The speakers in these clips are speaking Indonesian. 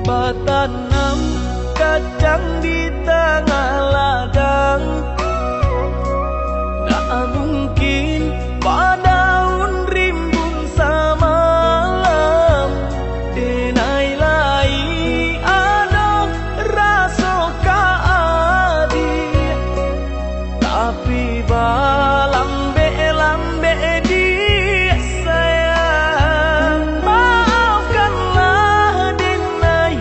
Batanam kacang di tengah ladang, tak mungkin padaun rimbun samalam. Denai lai ada rasa kaadi, tapi lambe di sayang. Maafkanlah Denai,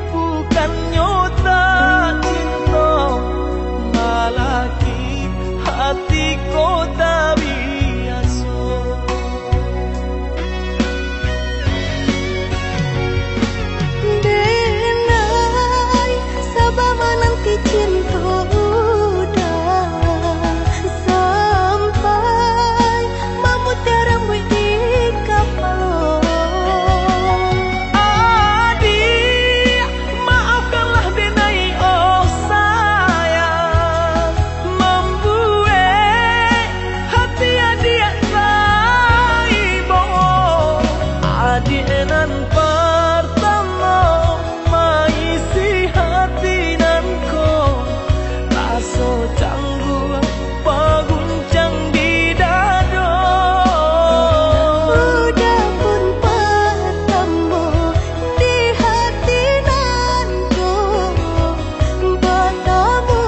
bukannya tak cinta, malaki hatiku tak biasa. Denai, sabar menanti cinta udah sampai memutih rambut di kepala. Adik, maafkanlah Denai, oh sayang, membuat hati adik saibo. Adik nan pertama maisi hati nan ko, rasa canggung paguncang di dada. Udah pun pertemu di hati nanku, bertemu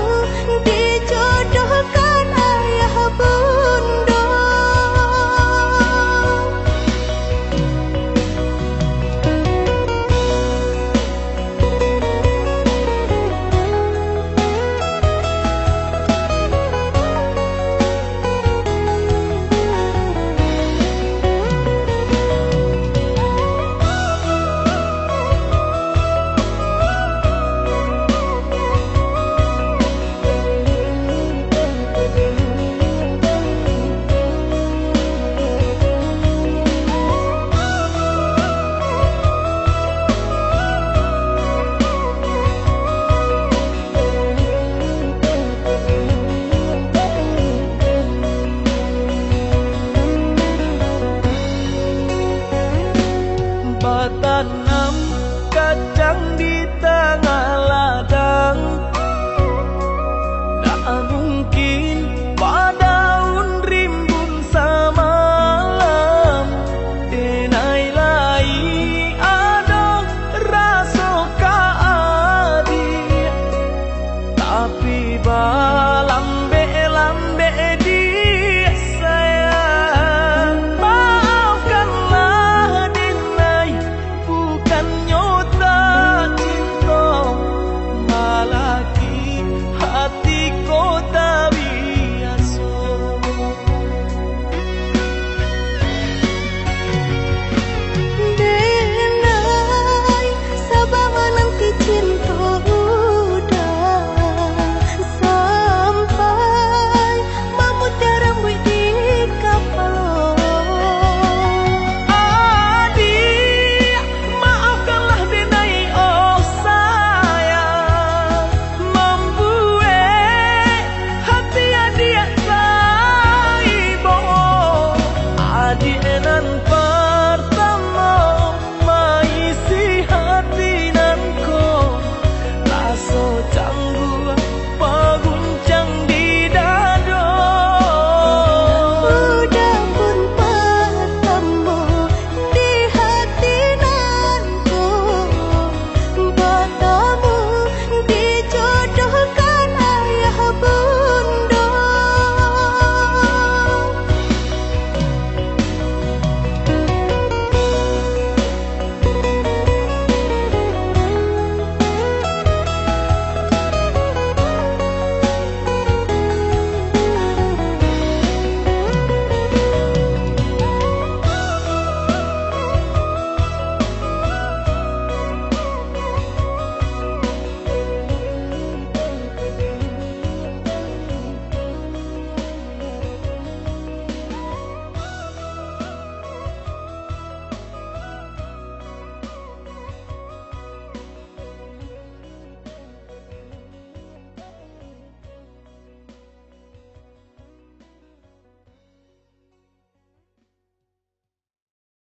dijodohkan ayah bunda. Batanam kacang di tengah ladang, tak mungkin